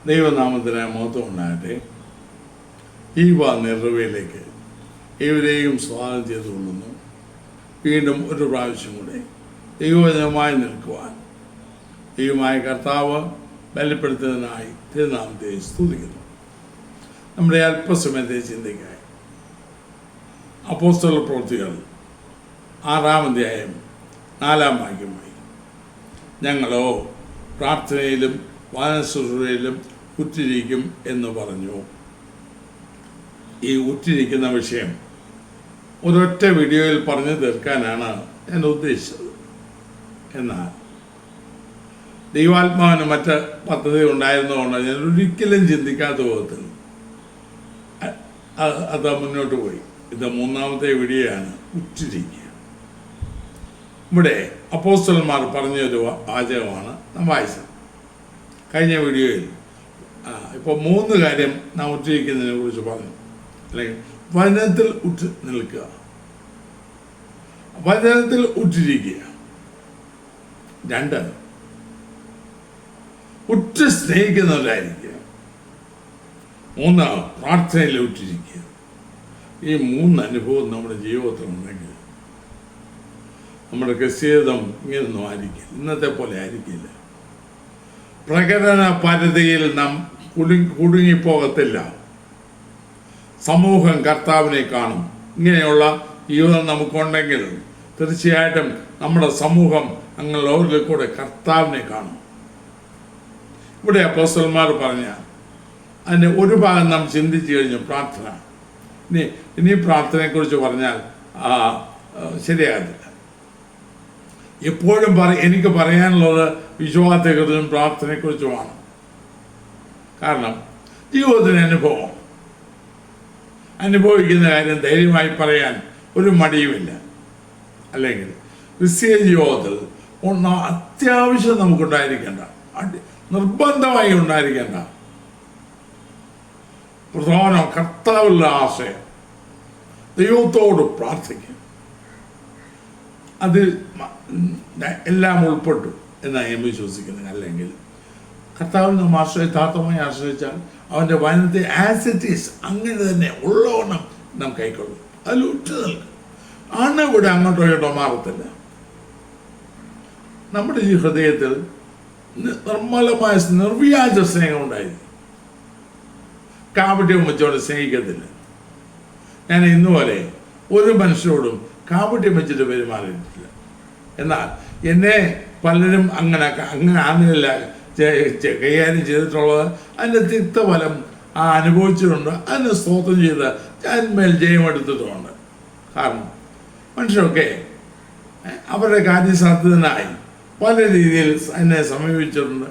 ദൈവനാമത്തിന് മഹത്വം ഉണ്ടാകട്ടെ. ഈ നിറവിലേക്ക് ഇവരെയും സ്വാഗതം ചെയ്തുകൊള്ളുന്നു. വീണ്ടും ഒരു പ്രാവശ്യം കൂടെ ദൈവവചനമായി നിൽക്കുവാൻ ദൈവമായ കർത്താവ് ബലപ്പെടുത്തുന്നതിനായി തിരുനാമത്തെ സ്തുതിക്കുന്നു. നമ്മുടെ അല്പസമയത്തെ ചിന്തയ്ക്കായി അപ്പോസ്തല പ്രവൃത്തികൾ 6-ാം അധ്യായം 4-ാം വാക്യമായി, ഞങ്ങളോ പ്രാർത്ഥനയിലും വാനശുശ്രൂഷയിലും ഉറ്റിരിക്കും എന്ന് പറഞ്ഞു. ഈ ഉറ്റിരിക്കുന്ന വിഷയം ഒരൊറ്റ വീഡിയോയിൽ പറഞ്ഞു തീർക്കാനാണ് ഞാൻ ഉദ്ദേശിച്ചത്. എന്നാൽ ദൈവാത്മാവിന് മറ്റ് പദ്ധതി ഉണ്ടായിരുന്നതുകൊണ്ട് ഞാൻ ഒരിക്കലും ചിന്തിക്കാത്ത വിധത്തിൽ അത് മുന്നോട്ട് പോയി. ഇത് 3-ാമത്തെ വീഡിയോയാണ്, ഉറ്റിരിക്കുക. ഇവിടെ അപ്പോസ്തലന്മാർ പറഞ്ഞൊരു വാചകമാണ് നാം വായിച്ചത്. കഴിഞ്ഞ വീഡിയോയിൽ ഇപ്പോൾ 3 കാര്യം നാം ഉറ്റിരിക്കുന്നതിനെ കുറിച്ച് പറഞ്ഞു. അല്ലെങ്കിൽ വചനത്തിൽ ഉറ്റ് നിൽക്കുക, വചനത്തിൽ ഉറ്റിരിക്കുക. 2, ഉറ്റ് സ്നേഹിക്കുന്നവരായിരിക്കുക. 3, പ്രാർത്ഥനയിൽ ഉറ്റിരിക്കുക. ഈ 3 അനുഭവം നമ്മുടെ ജീവിതത്തിൽ ഉണ്ടെങ്കിൽ നമ്മുടെ ക്രിസ്തീയതം ഇങ്ങനൊന്നും ആയിരിക്കില്ല, ഇന്നത്തെ പോലെ ആയിരിക്കില്ല. പ്രകടന പരിധിയിൽ നാം കുടുങ്ങിപ്പോകത്തില്ല. സമൂഹം കർത്താവിനെ കാണും. ഇങ്ങനെയുള്ള ജീവിതം നമുക്കുണ്ടെങ്കിൽ തീർച്ചയായിട്ടും നമ്മുടെ സമൂഹം അങ്ങനെ ഓരോരിൽ കൂടെ കർത്താവിനെ കാണും. ഇവിടെ അപ്പോസ്തലന്മാർ പറഞ്ഞ അതിൻ്റെ ഒരു ഭാഗം നാം ചിന്തിച്ചു കഴിഞ്ഞു, പ്രാർത്ഥന. ഇനി പ്രാർത്ഥനയെക്കുറിച്ച് പറഞ്ഞാൽ ശരിയാകത്തില്ല. എപ്പോഴും എനിക്ക് പറയാനുള്ളത് വിശ്വാസത്തെക്കുറിച്ചും പ്രാർത്ഥനയെക്കുറിച്ചുമാണ്. കാരണം ജീവിതത്തിന് അനുഭവിക്കുന്ന കാര്യം ധൈര്യമായി പറയാൻ ഒരു മടിയുമില്ല. അല്ലെങ്കിൽ ക്രിസ്തീയ ജീവിതത്തിൽ അത്യാവശ്യം നമുക്കുണ്ടായിരിക്കേണ്ട, നിർബന്ധമായി ഉണ്ടായിരിക്കേണ്ട പ്രധാന കർത്താവുള്ള ആശയം ദൈവത്തോട് പ്രാർത്ഥിക്കും. അത് എല്ലാം ഉൾപ്പെട്ടു എന്നാണ് ഞാൻ വിശ്വസിക്കുന്നത്. അല്ലെങ്കിൽ കർത്താവിൽ നാം ആശ്രയിതാർത്ഥമായി ആശ്രയിച്ചാൽ അവൻ്റെ വചനത്തെ ആസ് ഇറ്റ് ഈസ് അങ്ങനെ തന്നെ ഉള്ളവണ്ണം നാം കൈക്കൊള്ളും. അതിൽ ഉറ്റു നിൽക്കും. ഇവിടെ അങ്ങോട്ടോ ഇങ്ങോട്ടോ മാറത്തില്ല. നമ്മുടെ ഈ ഹൃദയത്തിൽ നിർമ്മലമായ നിർവ്യാജ സ്നേഹം ഉണ്ടായിരിക്കും. കാപട്യം വെച്ചോണ്ട് സ്നേഹിക്കത്തില്ല. ഞാൻ ഇന്നുപോലെ ഒരു മനുഷ്യരോടും കാപട്യം വെച്ചിട്ട് പെരുമാറിയിട്ടില്ല. എന്നാൽ എന്നെ പലരും അങ്ങനെയല്ല കൈകാര്യം ചെയ്തിട്ടുള്ളത്. അതിൻ്റെ തിക്തഫലം അനുഭവിച്ചിട്ടുണ്ട്. അതിന് സ്തോത്രം ചെയ്ത് ഞാൻ മേൽ ജയമെടുത്തിട്ടുമുണ്ട്. കാരണം മനുഷ്യരൊക്കെ അവരുടെ കാര്യസാധ്യതനായി പല രീതിയിൽ എന്നെ സമീപിച്ചിട്ടുണ്ട്.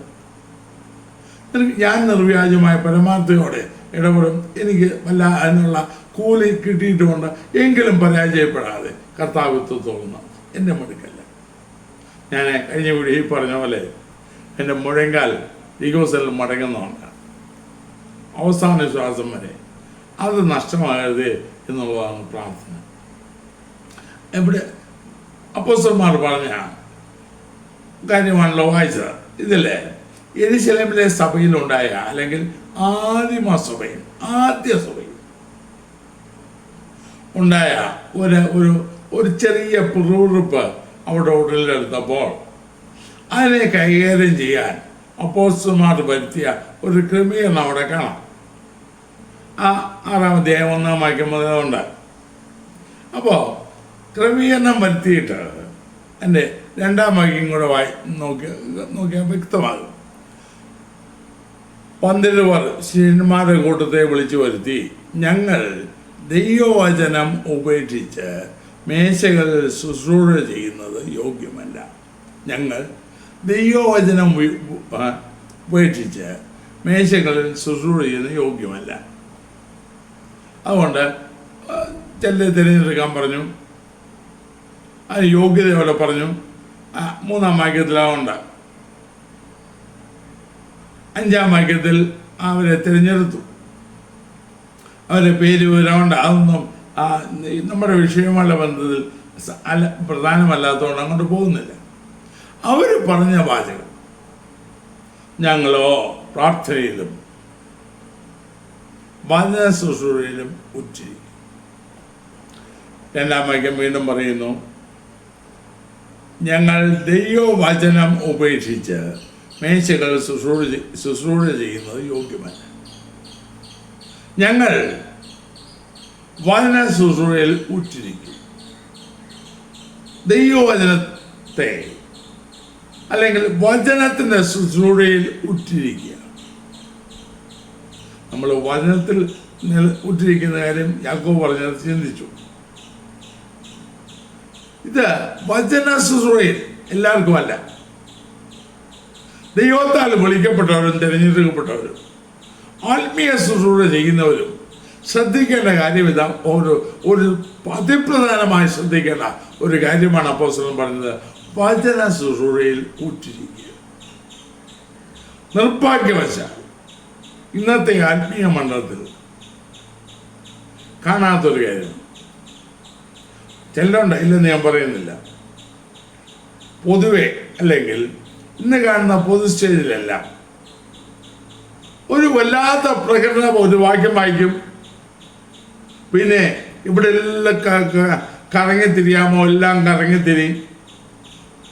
ഞാൻ നിർവ്യാജമായ പരമാർത്ഥയോടെ ഇടപെടും. എനിക്ക് അതിനുള്ള കൂലി കിട്ടിയിട്ടുമുണ്ട്. എങ്കിലും പരാജയപ്പെടാതെ കർത്താവിത്വത്തോളുന്ന എൻ്റെ മടുക്കല്ല. ഞാൻ കഴിഞ്ഞ വീഡിയോയിൽ പറഞ്ഞ പോലെ എൻ്റെ മുഴങ്കാൽ ഈഗോസെല്ലിൽ മടങ്ങുന്നുണ്ട്. അവസാന ശ്വാസം വരെ അത് നഷ്ടമാകരുത് എന്നുള്ളതാണ് പ്രാർത്ഥന. ഇവിടെ അപ്പോസ്തലന്മാർ പറഞ്ഞ കാര്യമാണല്ലോ വായിച്ചത്. ഇതിലെ യെരൂശലേമിലെ സഭയിലുണ്ടായ, അല്ലെങ്കിൽ ആദ്യ സഭയിൽ ഉണ്ടായ ഒരു ചെറിയ പിറുപിറുപ്പ് അവിടെ ഉടലെടുത്തപ്പോൾ അതിനെ കൈകാര്യം ചെയ്യാൻ അപ്പോസ്തലന്മാർ വരുത്തിയ ഒരു ക്രമീകരണം അവിടെ കാണാം. 6-ാം അധ്യായം 1-ാം വാക്യം മുതലുണ്ട്. അപ്പോൾ ക്രമീകരണം വരുത്തിയിട്ട് എൻ്റെ 2-ാം വാക്യം കൂടെ നോക്കിയാൽ വ്യക്തമാകും. 12 ശിഷ്യന്മാരുടെ കൂട്ടത്തെ വിളിച്ചു വരുത്തി, ഞങ്ങൾ ദൈവവചനം ഉപേക്ഷിച്ച് മേശകളിൽ ശുശ്രൂഷ ചെയ്യുന്നത് യോഗ്യമല്ല. ഞങ്ങൾ ദൈവവചനം ഉപേക്ഷിച്ച് മേശകളിൽ ശുശ്രൂഷ ചെയ്യുന്നത് യോഗ്യമല്ല. അതുകൊണ്ട് ചിലരെ തിരഞ്ഞെടുക്കാൻ പറഞ്ഞു. അതിന് യോഗ്യതയോടെ പറഞ്ഞു. 3-ാം വാക്യത്തിലാവുണ്ട്. 5-ാം വാക്യത്തിൽ അവരെ തിരഞ്ഞെടുത്തു. അവരുടെ പേര് വിവരമുണ്ട്. അതൊന്നും നമ്മുടെ വിഷയമുള്ള ബന്ധത്തിൽ പ്രധാനമല്ലാത്തതുകൊണ്ട് അങ്ങോട്ട് പോകുന്നില്ല. അവർ പറഞ്ഞ വാചകം, ഞങ്ങളോ പ്രാർത്ഥനയിലും വചന ശുശ്രൂഷയിലും ഉറ്റിരിക്കും. രണ്ടാം വാക്യം വീണ്ടും പറയുന്നു, ഞങ്ങൾ ദൈവവചനം ഉപേക്ഷിച്ച് മേശകൾ ശുശ്രൂഷ ചെയ്യുന്നത് യോഗ്യമല്ല. ഞങ്ങൾ വചന ശുശ്രൂഷയിൽ ഉറ്റിരിക്കും. ദൈവവചനത്തെ അല്ലെങ്കിൽ വചനത്തിൻ്റെ ശുശ്രൂഷയിൽ ഉറ്റിരിക്കുക. നമ്മൾ വചനത്തിൽ ഉറ്റിരിക്കുന്ന കാര്യം യാക്കോബ് പറഞ്ഞത് ചിന്തിച്ചു. ഇത് വചന ശുശ്രൂഷയിൽ എല്ലാവർക്കും അല്ല. ദൈവത്താൽ വിളിക്കപ്പെട്ടവരും തിരഞ്ഞെടുക്കപ്പെട്ടവരും ആത്മീയ ശുശ്രൂഷ ചെയ്യുന്നവരും ശ്രദ്ധിക്കേണ്ട കാര്യം ഇതാ. ഒരു അതിപ്രധാനമായി ശ്രദ്ധിക്കേണ്ട ഒരു കാര്യമാണ് അപ്പോസ്തലൻ പറഞ്ഞത്, വചന ശുശ്രൂഷയിൽ ഉറ്റിരിക്കുക. നിർഭാഗ്യവശാൽ ഇന്നത്തെ ആത്മീയ മണ്ഡലത്തിൽ കാണാത്തൊരു കാര്യം, ചിലരുണ്ട്, ഇല്ലെന്ന് ഞാൻ പറയുന്നില്ല, പൊതുവെ അല്ലെങ്കിൽ ഇന്ന് കാണുന്ന പൊതു സ്റ്റേജിലെല്ലാം ഒരു വല്ലാത്ത പ്രകടനം, ഒരു വാക്യം വായിക്കും, പിന്നെ ഇവിടെ എല്ലാം കറങ്ങിത്തിരിയാമോ എല്ലാം കറങ്ങിത്തിരി,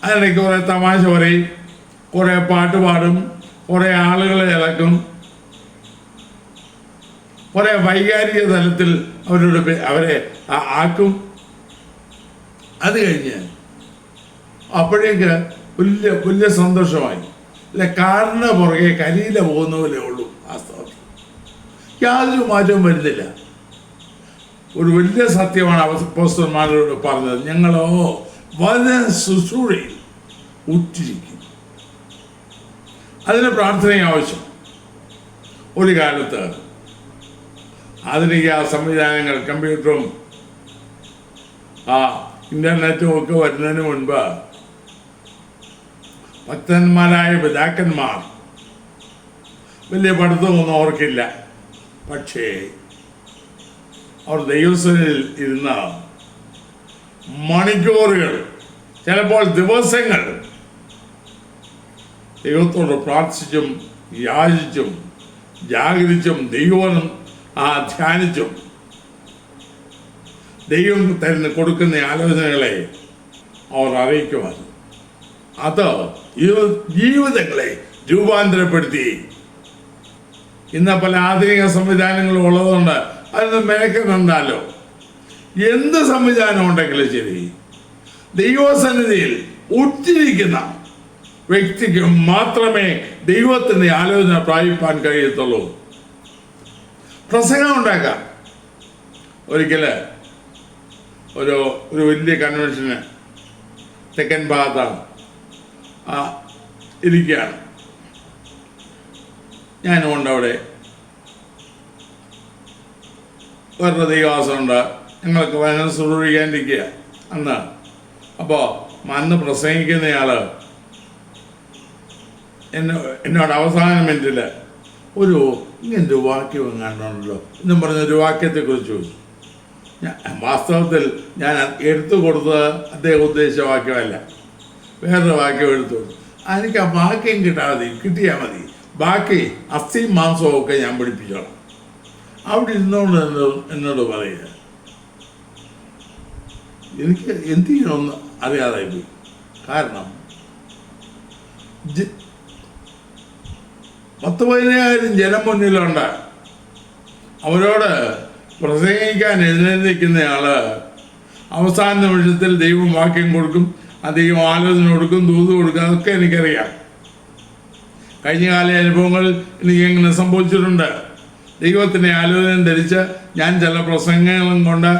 അതിനിടയ്ക്ക് കുറേ തമാശ പറയും, കുറേ പാട്ട് പാടും, കുറേ ആളുകളെ ഇളക്കും, കുറേ വൈകാരിക തലത്തിൽ അവരെ ആക്കും. അത് കഴിഞ്ഞ് അപ്പോഴേക്ക് വലിയ സന്തോഷമായി. അല്ലെ, കാറിന് പുറകെ കരിയില പോകുന്ന പോലെ ഉള്ളൂ ആ സ്ഥലത്ത്. യാതൊരു മാറ്റവും വരുന്നില്ല. ഒരു വലിയ സത്യമാണ് അപ്പോസ്തലന്മാരോട് പറഞ്ഞത്, ഞങ്ങളോ വചന ശുശ്രൂഷയിൽ ഉറ്റിരിക്കും. അതിന് പ്രാർത്ഥനയും ആവശ്യം. ഒരു കാലത്ത് ആധുനിക സംവിധാനങ്ങൾ, കമ്പ്യൂട്ടറും ഇന്റർനെറ്റും ഒക്കെ വരുന്നതിന് മുൻപ് ഭക്തന്മാരായ പിതാക്കന്മാർ വലിയ പഠിത്തമൊന്നും ഓർക്കില്ല. പക്ഷേ അവർ ദൈവസന്നിധിയിൽ ഇരുന്ന മണിക്കൂറുകൾ, ചിലപ്പോൾ ദിവസങ്ങൾ ദൈവത്തോട് പ്രാർത്ഥിച്ചും യാചിച്ചും ജാഗരിച്ചും ദൈവം ധ്യാനിച്ചും ദൈവം തരുന്ന കൊടുക്കുന്ന ആലോചനകളെ അവർ അറിയിക്കുവാൻ, അത് ജീവിതങ്ങളെ രൂപാന്തരപ്പെടുത്തി. ഇന്ന് പല ആധുനിക സംവിധാനങ്ങളും ഉള്ളതുകൊണ്ട് അതിന് മെനക്കെണ്ടല്ലോ. എന്ത് സംവിധാനം ഉണ്ടെങ്കിലും ശരി, ദൈവസന്നിധിയിൽ ഉറ്റിരിക്കുന്ന വ്യക്തിക്ക് മാത്രമേ ദൈവത്തിൻ്റെ ആലോചന പ്രാപിപ്പാൻ കഴിയത്തുള്ളൂ. പ്രസംഗം ഉണ്ടാക്കാം. ഒരിക്കല് ഒരു വലിയ കൺവെൻഷന് തെക്കൻ ഭാഗത്താണ് ഇരിക്കുകയാണ്. ഞാനുമുണ്ട് അവിടെ. വേറൊരു ദൈവവാസമുണ്ട്. ഞങ്ങൾക്ക് വചനം ശുശ്രൂഷിക്കാനിരിക്കുക അന്ന്. അപ്പോൾ അന്ന് പ്രസംഗിക്കുന്നയാള് എന്നോട് അവസാന മിനിറ്റിൽ ഇങ്ങനൊരു വാക്യം എങ്ങാണ്ടുണ്ടല്ലോ എന്നും പറഞ്ഞൊരു വാക്യത്തെക്കുറിച്ച് ചോദിച്ചു. വാസ്തവത്തിൽ ഞാൻ എടുത്തു കൊടുത്തത് അദ്ദേഹം ഉദ്ദേശിച്ച വാക്യമല്ല, വേറൊരു വാക്യം എടുത്തു കൊടുത്തു. എനിക്ക് ആ വാക്യം കിട്ടിയാൽ മതി, ബാക്കി അസ്ഥിയും മാംസവും ഒക്കെ ഞാൻ പഠിപ്പിച്ചോളാം. അവിടെ ഇരുന്നോണ്ട് എന്നോട് പറയുക, എനിക്ക് എന്ത് ചെയ്യണമെന്ന് അറിയാതായിപ്പോയി. കാരണം 10,000 ജനം മുന്നിലുണ്ട്. അവരോട് പ്രസംഗിക്കാൻ എഴുന്നേൽക്കുന്നയാള് അവസാന നിമിഷത്തിൽ ദൈവം വാക്യം കൊടുക്കും, ദൈവം ആലോചന കൊടുക്കും, ദൂത് കൊടുക്കും. അതൊക്കെ എനിക്കറിയാം. കഴിഞ്ഞകാല അനുഭവങ്ങളിൽ എനിക്ക് എങ്ങനെ സംഭവിച്ചിട്ടുണ്ട്. ദൈവത്തിൻ്റെ ആലോചന ധരിച്ച് ഞാൻ ചില പ്രസംഗങ്ങളും കൊണ്ട്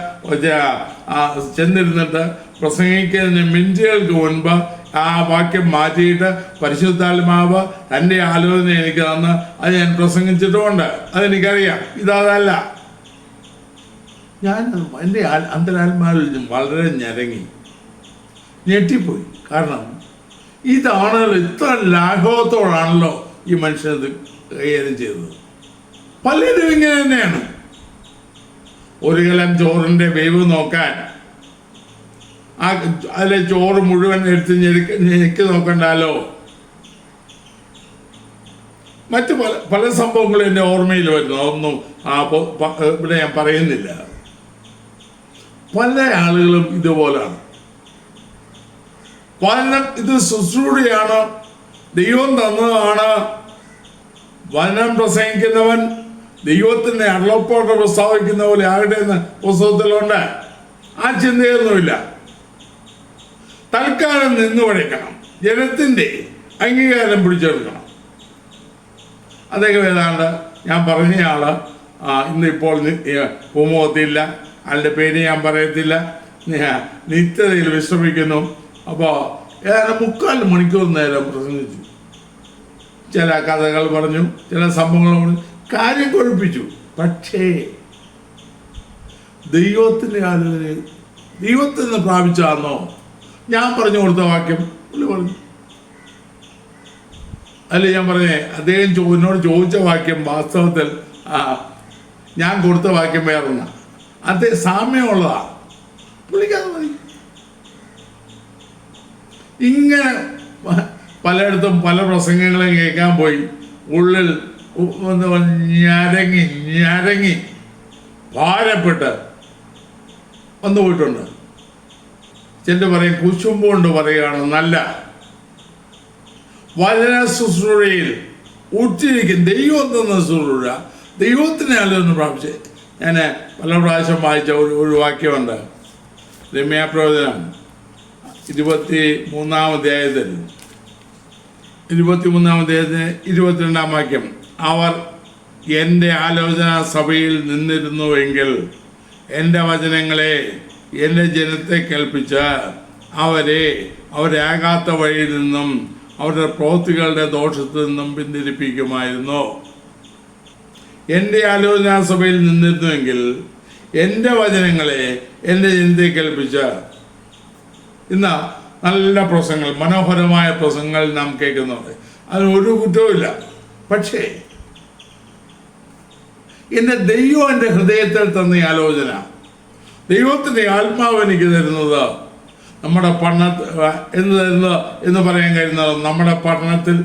ചെന്നിരുന്നിട്ട് പ്രസംഗിക്കുന്നതിന് മിനിറ്റുകൾക്ക് മുൻപ് ആ വാക്യം മാറ്റിയിട്ട് പരിശുദ്ധാത്മാവ് തൻ്റെ ആലോചന എനിക്ക് തന്ന് അത് ഞാൻ പ്രസംഗിച്ചിട്ടുമുണ്ട്. അതെനിക്കറിയാം. ഇതല്ല, ഞാൻ എൻ്റെ അന്തരാത്മാവിൽ വളരെ ഞെട്ടിപ്പോയി. കാരണം ഇതാണല്ലോ, ഇത്ര ലാഘവത്തോടാണല്ലോ ഈ മനുഷ്യനത് കൈകാര്യം ചെയ്തത്. പലരും ഇങ്ങനെ തന്നെയാണ്. ഒരു കലം ചോറിൻ്റെ വേവ് നോക്കാൻ അതിലെ ചോറ് മുഴുവൻ എടുത്ത് ഞെക്കി നോക്കണ്ടല്ലോ. മറ്റു പല പല സംഭവങ്ങളും എൻ്റെ ഓർമ്മയിൽ വരുന്നു. അതൊന്നും ഇവിടെ ഞാൻ പറയുന്നില്ല. പല ആളുകളും ഇതുപോലാണ്. വചനം ഇത് ശുശ്രൂഷയാണ്, ദൈവം തന്നതാണ്. വചനം പ്രസംഗിക്കുന്നവൻ ദൈവത്തിൻ്റെ അരുളപ്പാട് പ്രസ്താവിക്കുന്ന പോലെ ആകട്ടെ എന്ന് പുസ്തകത്തിലുണ്ട്. ആ ചിന്തയൊന്നുമില്ല. തൽക്കാലം നിന്ന് പഠിക്കണം, ജനത്തിൻ്റെ അംഗീകാരം പിടിച്ചെടുക്കണം. അദ്ദേഹം ഏതാണ്ട് ഞാൻ പറഞ്ഞയാള് ഇന്നിപ്പോൾ പൂമുഖത്തില്ല, ആളുടെ പേര് ഞാൻ പറയത്തില്ല, നിത്യതയിൽ വിശ്രമിക്കുന്നു. അപ്പോൾ ഏതാണ്ട് 3/4 മണിക്കൂർ നേരം പ്രസംഗിച്ചു. ചില കഥകൾ പറഞ്ഞു, ചില സംഭവങ്ങൾ പറഞ്ഞു, കാര്യം കൊഴിപ്പിച്ചു. പക്ഷേ ദൈവത്തിൻ്റെ ആലോചന ദൈവത്തിൽ നിന്ന് പ്രാപിച്ചാന്നോ ഞാൻ പറഞ്ഞു കൊടുത്ത വാക്യം പുള്ളി പറഞ്ഞു. അല്ലേ ഞാൻ പറഞ്ഞേ, അദ്ദേഹം എന്നോട് ചോദിച്ച വാക്യം വാസ്തവത്തിൽ ഞാൻ കൊടുത്ത വാക്യം വേറൊന്ന, അതേ സാമ്യമുള്ളതാ. പുള്ളിക്കത് മതി. ഇങ്ങനെ പലയിടത്തും പല പ്രസംഗങ്ങളും കേൾക്കാൻ പോയി ഉള്ളിൽ ഞരങ്ങി ഭാരപ്പെട്ട് വന്നു പോയിട്ടുണ്ട്. ചില പറയും കുശുമ്പുകൊണ്ട് പറയുകയാണ്. നല്ല വചന ശുശ്രൂഷയിൽ ഉറ്റിരിക്കും. ദൈവം തന്ന ശുശ്രൂഷ ദൈവത്തിനെ ആലോചന പ്രാപിച്ച് ഞാൻ പല പ്രാവശ്യം വായിച്ച ഒരു വാക്യമുണ്ട്. രമ്യാപ്രവചനം 23-ാം അധ്യായത്തിൽ 22-ാം വാക്യം. അവർ എൻ്റെ ആലോചന സഭയിൽ നിന്നിരുന്നുവെങ്കിൽ എൻ്റെ വചനങ്ങളെ എൻ്റെ ജനത്തെ കേൾപ്പിച്ച് അവരെ ആകാത്ത വഴിയിൽ നിന്നും അവരുടെ പ്രവൃത്തികളുടെ ദോഷത്തിൽ നിന്നും പിന്തിരിപ്പിക്കുമായിരുന്നു. എൻ്റെ ആലോചനാ സഭയിൽ നിന്നിരുന്നുവെങ്കിൽ എൻ്റെ വചനങ്ങളെ എൻ്റെ ജനത്തെ കേൾപ്പിച്ച്. ഇന്ന് നല്ല പ്രസംഗങ്ങൾ, മനോഹരമായ പ്രസംഗങ്ങൾ നാം കേൾക്കുന്നുണ്ട്. അതിനൊരു കുറ്റവുമില്ല. പക്ഷേ എൻ്റെ ദൈവം എൻ്റെ ഹൃദയത്തിൽ തന്ന ആലോചന, ദൈവത്തിൻ്റെ ആത്മാവ് എനിക്ക് തരുന്നത്, നമ്മുടെ എന്ന് പറയാൻ കഴിയുന്നത്, നമ്മുടെ പഠനത്തിൽ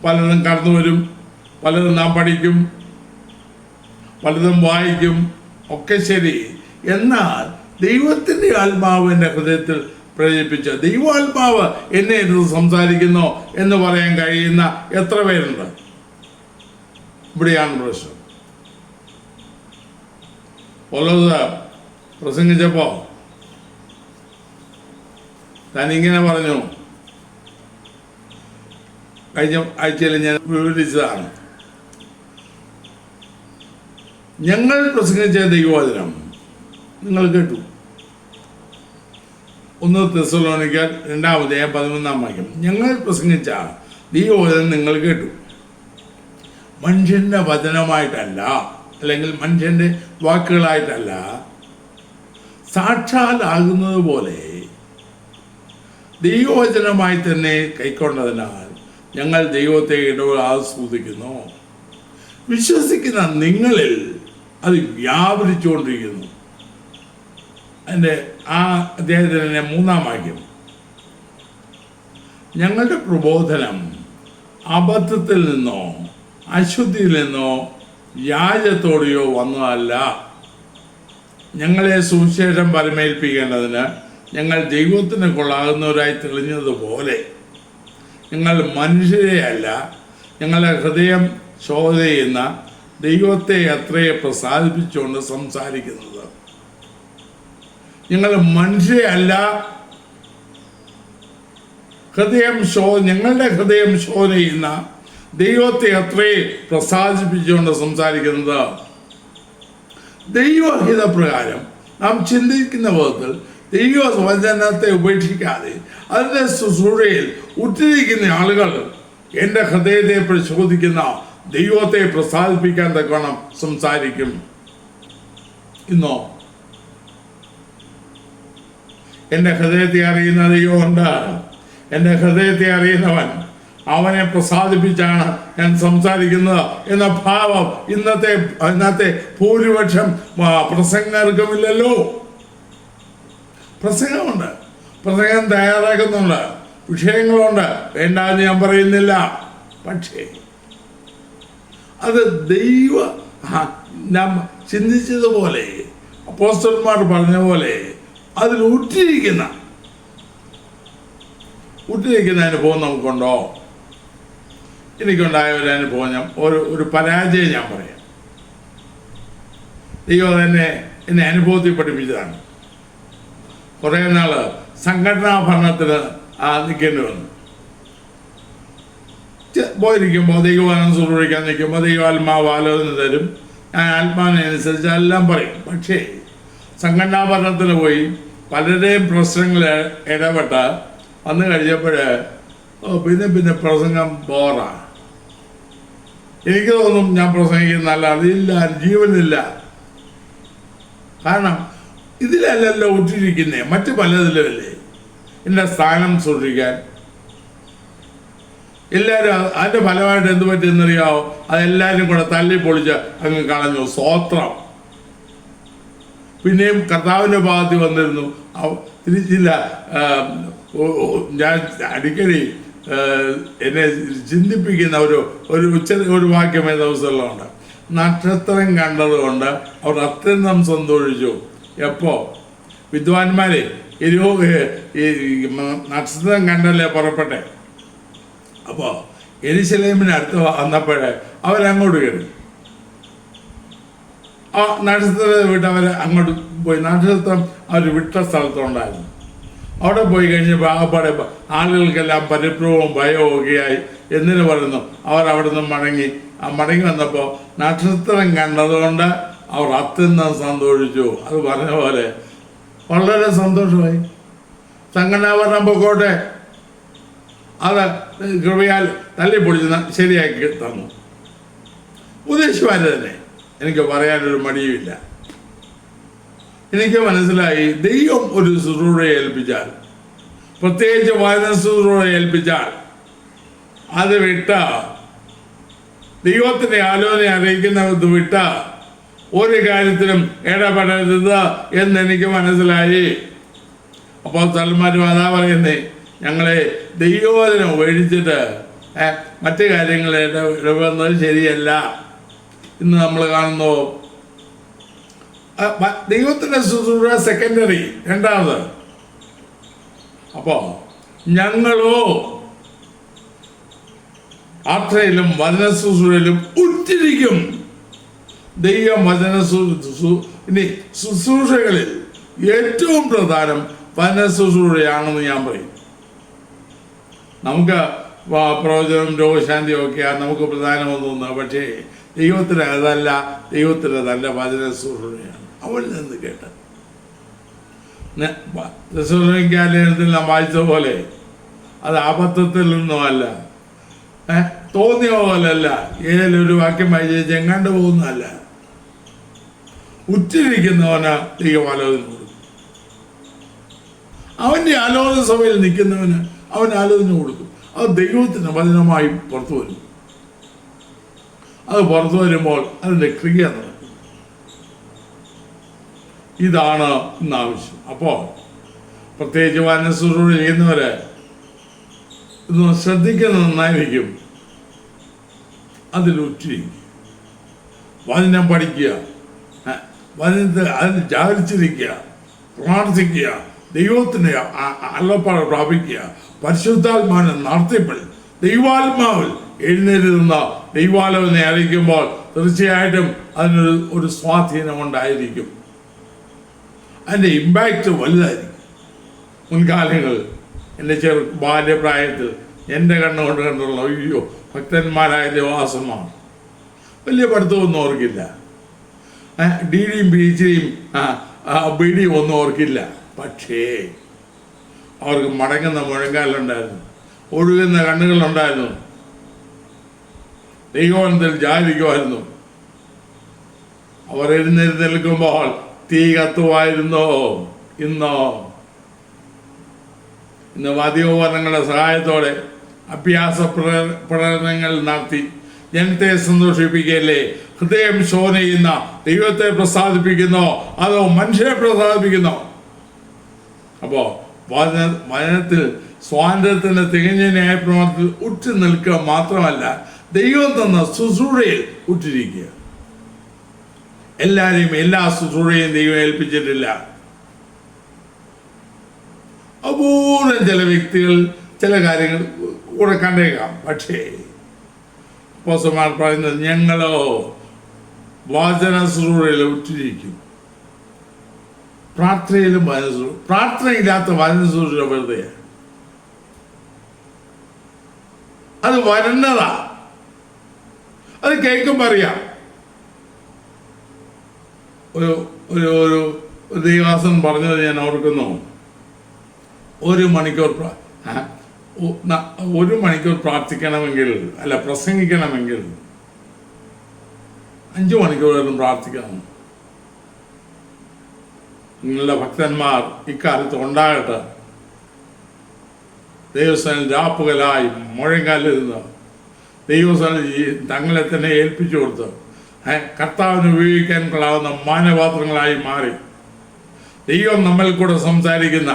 പലതും കടന്നു വരും, പലതും നാം പഠിക്കും, പലതും വായിക്കും, ഒക്കെ ശരി. എന്നാൽ ദൈവത്തിൻ്റെ ആത്മാവ് എൻ്റെ ഹൃദയത്തിൽ പ്രേരിപ്പിച്ച, ദൈവാത്മാവ് എന്നെ എടുത്ത് സംസാരിക്കുന്നു എന്ന് പറയാൻ കഴിയുന്ന എത്ര പേരുണ്ട്? ഇവിടെയാണ് പ്രശ്നം. പൗലോസ് പ്രസംഗിച്ചപ്പോ താൻ ഇങ്ങനെ പറഞ്ഞു. കഴിഞ്ഞ ആഴ്ചയിൽ ഞാൻ വിവരിച്ചതാണ്. ഞങ്ങൾ പ്രസംഗിച്ച ദൈവവചനം നിങ്ങൾ കേട്ടു. 1 തെസ്സലോനിക്കർ 2-ാം അധ്യായം 11-ാം വാക്യം. ഞങ്ങൾ പ്രസംഗിച്ച ദൈവവചനം നിങ്ങൾ കേട്ടു. മനുഷ്യൻ്റെ വചനമായിട്ടല്ല, അല്ലെങ്കിൽ മനുഷ്യൻ്റെ വാക്കുകളായിട്ടല്ല, സാക്ഷാലാകുന്നത് പോലെ ദൈവവചനമായി തന്നെ കൈക്കൊണ്ടതിനാൽ ഞങ്ങൾ ദൈവത്തെ ആസ്വദിക്കുന്നു. വിശ്വസിക്കുന്ന നിങ്ങളിൽ അത് വ്യാപരിച്ചുകൊണ്ടിരിക്കുന്നു. അതിൻ്റെ ആ അദ്ദേഹത്തിൻ്റെ 3-ാം വാക്യം. ഞങ്ങളുടെ പ്രബോധനം അബദ്ധത്തിൽ നിന്നോ അശുദ്ധിയിൽ നിന്നോ വ്യാജത്തോടെയോ വന്നതല്ല. ഞങ്ങളെ സുവിശേഷം പരമേൽപ്പിക്കേണ്ടതിന് ഞങ്ങൾ ദൈവത്തിന് കൊള്ളാകുന്നവരായി തെളിഞ്ഞതുപോലെ ഞങ്ങൾ മനുഷ്യരെ അല്ല, ഞങ്ങളുടെ ഹൃദയം ശോധന ചെയ്യുന്ന ദൈവത്തെ അത്രയെ പ്രസാദിപ്പിച്ചുകൊണ്ട് സംസാരിക്കുന്നത്. ഞങ്ങൾ മനുഷ്യരെ അല്ല, ഞങ്ങളുടെ ഹൃദയം ശോധന ചെയ്യുന്ന ദൈവത്തെ അത്രയെ പ്രസാദിപ്പിച്ചുകൊണ്ട് സംസാരിക്കുന്നത്. ദൈവഹിതപ്രകാരം നാം ചിന്തിക്കുന്ന വിധത്തിൽ ദൈവവചനത്തെ ഉപേക്ഷിക്കാതെ അതിൻ്റെ ശുശ്രൂഷയിൽ ഉറ്റിരിക്കുന്ന ആളുകൾ എൻ്റെ ഹൃദയത്തെ പരിശോധിക്കുന്ന ദൈവത്തെ പ്രസാദിപ്പിക്കാൻ തക്കവണ്ണം സംസാരിക്കും. ഇന്നോ എൻ്റെ ഹൃദയത്തെ അറിയുന്ന ദൈവമുണ്ട്. എൻ്റെ ഹൃദയത്തെ അറിയുന്നവൻ അവനെ പ്രസാദിപ്പിച്ചാണ് ഞാൻ സംസാരിക്കുന്നത് എന്ന ഭാവം ഇന്നത്തെ ഭൂരിപക്ഷം പ്രസംഗർക്കുമില്ലല്ലോ. പ്രസംഗമുണ്ട്, പ്രസംഗം തയ്യാറാക്കുന്നുണ്ട്, വിഷയങ്ങളുണ്ട്, വേണ്ടാന്ന് ഞാൻ പറയുന്നില്ല. പക്ഷേ അത് നാം ചിന്തിച്ചതുപോലെ അപ്പോസ്തലന്മാർ പറഞ്ഞ പോലെ അതിൽ ഉറ്റിരിക്കുന്ന അനുഭവം നമുക്കുണ്ടോ? എനിക്കുണ്ടായ ഒരു അനുഭവം ഒരു പരാജയം ഞാൻ പറയാം. ദൈവം എന്നെ അനുഭവത്തിൽ പഠിപ്പിച്ചതാണ്. കുറേ നാള് സംഘടനാ ഭരണത്തിന് നിൽക്കേണ്ടി വന്നു. പോയിരിക്കുമ്പോൾ ദൈവവചനം സുരക്ഷിക്കാൻ നിൽക്കുമ്പോൾ ദൈവാത്മാവ് ആലോചന തരും. ഞാൻ ആത്മാവിനനുസരിച്ച് എല്ലാം പറയും. പക്ഷേ സംഘടനാ ഭരണത്തിന് പോയി പലരുടെയും പ്രശ്നങ്ങൾ ഇടപെട്ട് വന്നു കഴിഞ്ഞപ്പോൾ പിന്നെ പ്രസംഗം ബോറാണ്. എനിക്ക് തോന്നും ഞാൻ പ്രസംഗിക്കുന്നല്ല, അതില്ല, ജീവനില്ല. കാരണം ഇതിലല്ലല്ലോ ഉറ്റിരിക്കുന്നേ, മറ്റു പലതിലുമല്ലേ. എൻ്റെ സ്ഥാനം സൂക്ഷിക്കാൻ എല്ലാവരും അതിൻ്റെ ഫലമായിട്ട് എന്ത് പറ്റുമെന്നറിയാമോ? അതെല്ലാവരും കൂടെ തല്ലി പൊളിച്ച് അങ്ങ് കളഞ്ഞു. സ്തോത്രം. പിന്നെയും കർത്താവിൻ്റെ ഭാഗത്ത് വന്നിരുന്നു. തിരിച്ചില്ല. ഞാൻ അടിക്കടി എന്നെ ചിന്തിപ്പിക്കുന്ന ഒരു വാക്യം ദിവസമുള്ളതുണ്ട്. നക്ഷത്രം കണ്ടതുകൊണ്ട് അവർ അത്യന്തം സന്തോഷിച്ചു. എപ്പോ? വിദ്വാൻമാരെ നക്ഷത്രം കണ്ടല്ലേ പുറപ്പെട്ടെ. അപ്പോൾ യെരൂശലേമിന് അടുത്ത് വന്നപ്പോഴേ അവരങ്ങോട്ട് കയറി. ആ നക്ഷത്രത്തെ വിട്ട് അവർ അങ്ങോട്ട് പോയി. നക്ഷത്രം അവർ വിട്ട സ്ഥലത്തുണ്ടായിരുന്നു. അവിടെ പോയി കഴിഞ്ഞപ്പോൾ ആകപ്പാടെ ആളുകൾക്കെല്ലാം പരിഭ്രമവും ഭയവും ഒക്കെയായി. എന്തിനു പറയുന്നു? അവർ അവിടെ നിന്ന് മടങ്ങി വന്നപ്പോൾ നക്ഷത്രം കണ്ടതുകൊണ്ട് അവർ അത്യന്തം സന്തോഷിച്ചു. അത് പറഞ്ഞ പോലെ വളരെ സന്തോഷമായി. സംഘടനാഭരണം പൊക്കോട്ടെ, അത് കൃപയാൽ തല്ലിപ്പൊളിച്ച് ശരിയാക്കി തന്നു. ഉദ്ദേശിമാര് തന്നെ. എനിക്ക് പറയാനൊരു മടിയുമില്ല. എനിക്ക് മനസ്സിലായി, ദൈവം ഒരു ശുശ്രൂഷയെ ഏൽപ്പിച്ചാൽ, പ്രത്യേകിച്ച് വചന ശുശ്രൂഷയെ ഏൽപ്പിച്ചാൽ, അത് വിട്ട ദൈവത്തിന്റെ ആലോചന അറിയിക്കുന്നത് വിട്ട ഒരു കാര്യത്തിലും ഇടപെടരുത് എന്നെനിക്ക് മനസ്സിലായി. അപ്പോൾ സൽമാരും അതാ പറയുന്നേ, ഞങ്ങളെ ദൈവവചനം ഒഴിച്ചിട്ട് മറ്റു കാര്യങ്ങൾ ഇടപെടുന്നത് ശരിയല്ല. ഇന്ന് നമ്മൾ കാണുന്നു ദൈവത്തിന്റെ ശുശ്രൂഷ സെക്കൻഡറി, രണ്ടാമത്. അപ്പോ ഞങ്ങളോ ആത്രയിലും വചന ശുശ്രൂഷയിലും ഉറ്റിരിക്കും. ദൈവം വചന ഇനി ശുശ്രൂഷകളിൽ ഏറ്റവും പ്രധാനം വചന ശുശ്രൂഷയാണെന്ന് ഞാൻ പറയും. നമുക്ക് പ്രവചനം രോഗശാന്തിയും ഒക്കെയാണ് നമുക്ക് പ്രധാനമെന്ന്. പക്ഷേ ദൈവത്തിന് അതല്ല. ദൈവത്തിന് നല്ല വചന ശുശ്രൂഷയാണ്. അവളിൽ നിന്ന് കേട്ട് തെസ്സലോനിക്കയിൽ നാം വായിച്ച പോലെ അത് അബദ്ധത്തിൽ നിന്നുമല്ല, തോന്നിയ പോലല്ല, ഏതൊരു വാക്യം വായിച്ച് എങ്ങാണ്ട് പോകുന്നതല്ല. ഉറ്റിരിക്കുന്നവന് ദൈവം ആലോചന കൊടുക്കും. അവൻ്റെ ആലോചന സഭയിൽ നിൽക്കുന്നവന് അവൻ ആലോചന കൊടുക്കും. അത് ദൈവത്തിന് വചനമായി പുറത്തു വരും. അത് പുറത്തു വരുമ്പോൾ അതിൻ്റെ ക്രിയ നടക്കും. ഇതാണ് ഇന്ന് ആവശ്യം. അപ്പോൾ പ്രത്യേകിച്ച് വചന ശുശ്രൂഷ ചെയ്യുന്നവര് ഇന്ന് ശ്രദ്ധിക്കുന്നത് നന്നായിരിക്കും. അതിലുറ്റിരിക്കുക, വചനം പഠിക്കുക, വചനത്തെ അതിൽ ജാഗരിച്ചിരിക്കുക, പ്രാർത്ഥിക്കുക, ദൈവത്തിന് അള്ളപ്പാട് പ്രാപിക്കുക, പരിശുദ്ധാത്മാവിനെ നടത്തിപ്പിൽ ദൈവാത്മാവിൽ എഴുന്നേറ്റ് നിന്ന ദൈവാലോചനയെ അറിയിക്കുമ്പോൾ തീർച്ചയായിട്ടും അതിനൊരു സ്വാധീനം ഉണ്ടായിരിക്കും. അതിൻ്റെ ഇമ്പാക്റ്റ് വലുതായിരിക്കും. മുൻകാലങ്ങളിൽ എൻ്റെ ബാല്യപ്രായത്തിൽ എൻ്റെ കണ്ണുകൊണ്ട് കണ്ടുള്ള അയ്യോ ഭക്തന്മാരായ ദേവാസന്മാർ വലിയ പഠിത്തമൊന്നും ഓർക്കില്ല, ഡിയും പിഎച്ച്ഡിയും ബിഡിയും ഒന്നും ഓർക്കില്ല. പക്ഷേ അവർക്ക് മടങ്ങുന്ന മുഴങ്കാലുണ്ടായിരുന്നു, ഒഴുകുന്ന കണ്ണുകളുണ്ടായിരുന്നു, ദൈവത്തിൽ ജാലിക്കുമായിരുന്നു. അവർ എഴുന്നേറ്റ് നിൽക്കുമ്പോൾ തീ കത്തുമായിരുന്നോ? ഇന്ന് വാദ്യോപകരണങ്ങളുടെ സഹായത്തോടെ അഭ്യാസ പ്രകടനങ്ങൾ നടത്തി ജനത്തെ സന്തോഷിപ്പിക്കുകയല്ലേ? ഹൃദയം ശോധന ചെയ്യുന്ന ദൈവത്തെ പ്രസാദിപ്പിക്കുന്നോ അതോ മനുഷ്യരെ പ്രസാദിപ്പിക്കുന്നോ? അപ്പോ വചനത്തിൽ സ്വാതന്ത്ര്യത്തിന്റെ തികഞ്ഞ ന്യായപ്രമാണത്തിൽ ഉറ്റു നിൽക്കുക മാത്രമല്ല, ദൈവം തന്ന ശുശ്രൂഷയിൽ ഉറ്റിരിക്കുക. എല്ലാവരെയും എല്ലാ ശുശ്രൂഷയും ദൈവം ഏൽപ്പിച്ചിട്ടില്ല. അപൂർവം ചില വ്യക്തികൾ ചില കാര്യങ്ങൾ കൂടെ കണ്ടേക്കാം. പക്ഷേ അപ്പോസ്തലന്മാർ പറയുന്നത് ഞങ്ങളോ വചന ശുശ്രൂഷയിൽ ഉറ്റിരിക്കും. പ്രാർത്ഥനയിലും പ്രാർത്ഥനയില്ലാത്ത വചന ശുശ്രൂഷ വെറുതെ അത് വരേണ്ടതാ. അത് കേൾക്കുമ്പോൾ അറിയാം. ഒരു ഒരു ഒരു ദൈവാസൻ പറഞ്ഞത് ഞാൻ ഓർക്കുന്നു. 1 മണിക്കൂർ പ്രാർത്ഥിക്കണമെങ്കിൽ അല്ല പ്രസംഗിക്കണമെങ്കിൽ 5 മണിക്കൂറും പ്രാർത്ഥിക്കണം. നിങ്ങളുടെ ഭക്തന്മാർ ഇക്കാലത്ത് ഉണ്ടാകട്ടെ. ദൈവസ്ഥാനിൽ രാപ്പുകലായി മുഴങ്കാലിരുന്ന് ദൈവസ്ഥാനിൽ തങ്ങളെ തന്നെ ഏൽപ്പിച്ചു കൊടുത്ത് കർത്താവിന് ഉപയോഗിക്കാൻ കൊള്ളാവുന്ന മാനപാത്രങ്ങളായി മാറി ദൈവം നമ്മിൽ കൂടെ സംസാരിക്കുന്ന,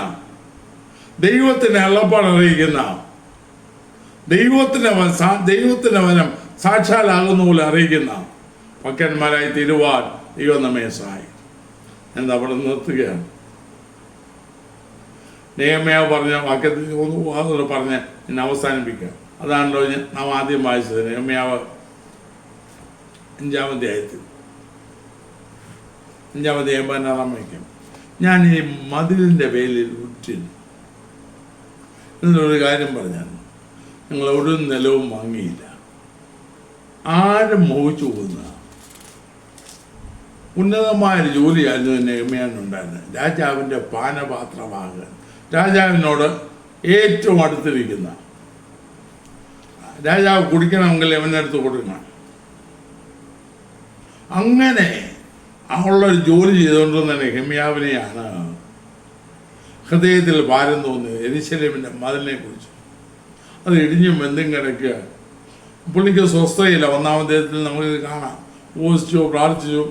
ദൈവത്തിന് അള്ളപ്പാട് അറിയിക്കുന്ന, ദൈവത്തിന്റെ വനം സാക്ഷാലാകുന്ന പോലെ അറിയിക്കുന്ന ഭക്തന്മാരായി തീരുവാൻ ദൈവം നമ്മെ സഹായിക്കും. എന്താ അവിടെ നിർത്തുകയാണ്. നെഹമ്യാവ് പറഞ്ഞ വാക്യത്തിൽ പറഞ്ഞ് എന്നെ അവസാനിപ്പിക്കുക. അതാണല്ലോ നാം ആദ്യം വായിച്ചത്. നെഹമ്യാവ് 5-ാം അധ്യായത്തിൽ 5-ാം അധ്യായം 16-ാം വാക്യം. ഞാൻ ഈ മതിലിൻ്റെ വേലിൽ ഉറ്റിരുന്നു. എന്നൊരു കാര്യം പറഞ്ഞാൽ ഞങ്ങൾ ഒരു നിലവും വാങ്ങിയില്ല. ആരും മോഹിച്ചു പോകുന്ന ഉന്നതമായൊരു ജോലിയായിരുന്നു നെഹമ്യാവിനുണ്ടായിരുന്നത്. രാജാവിൻ്റെ പാനപാത്രമാകാൻ, രാജാവിനോട് ഏറ്റവും അടുത്തിരിക്കുന്ന, രാജാവ് കുടിക്കണമെങ്കിൽ അവനടുത്ത് കൊടുക്കണം. അങ്ങനെ ഉള്ളൊരു ജോലി ചെയ്തുകൊണ്ടിരുന്ന നെഹമ്യാവിനെയാണ് ഹൃദയത്തിൽ ഭാരം തോന്നിയത് യെരൂശലേമിൻ്റെ മതിലിനെ കുറിച്ച്. അത് ഇടിഞ്ഞും വെന്തും കിടക്കുക. പുള്ളിക്ക് സ്വസ്ഥതയില്ല. 1-ാം അധ്യായത്തിൽ നമുക്കിത് കാണാം. ഉപവസിച്ചു, പ്രാർത്ഥിച്ചു.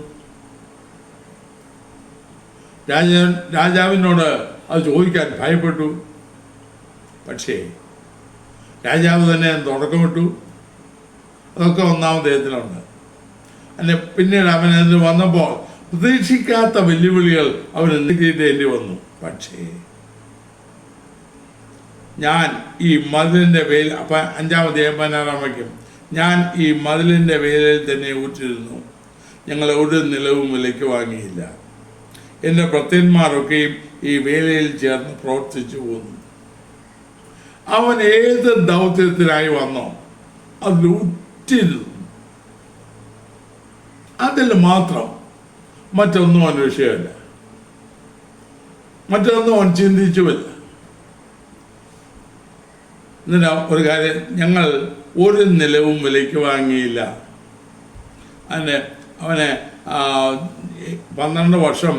രാജാവിനോട് അത് ചോദിക്കാൻ ഭയപ്പെട്ടു. പക്ഷേ രാജാവ് തന്നെ തുടക്കമിട്ടു. അതൊക്കെ 1-ാം അധ്യായത്തിലുണ്ട്. അല്ലെ പിന്നീട് അവനതിന് വന്നപ്പോൾ പ്രതീക്ഷിക്കാത്ത വെല്ലുവിളികൾ അവന് നേരിടേണ്ടി വന്നു. പക്ഷേ ഞാൻ ഈ മതിലിൻ്റെ വേൽ, അപ്പം 5-ാം അധ്യായം 16-ാം വാക്യം, ഞാൻ ഈ മതിലിൻ്റെ വേലിൽ തന്നെ ഊറ്റിരുന്നു. ഞങ്ങൾ ഒരു നിലവും വിലയ്ക്ക് വാങ്ങിയില്ല. എൻ്റെ ഭൃത്യന്മാരൊക്കെയും ഈ വേലയിൽ ചേർന്ന് പ്രവർത്തിച്ചു പോന്നു. അവൻ ഏത് ദൗത്യത്തിനായി വന്നോ അതിൽ ഉറ്റിരുന്നു. അതിൽ മാത്രം, മറ്റൊന്നും അവൻ വിഷയമല്ല, മറ്റൊന്നും അവൻ ചിന്തിച്ചുമില്ല. എന്നിട്ട് ഒരു കാര്യം, ഞങ്ങൾ ഒരു നിലവും വിലയ്ക്ക് വാങ്ങിയില്ല. അവനെ 12 വർഷം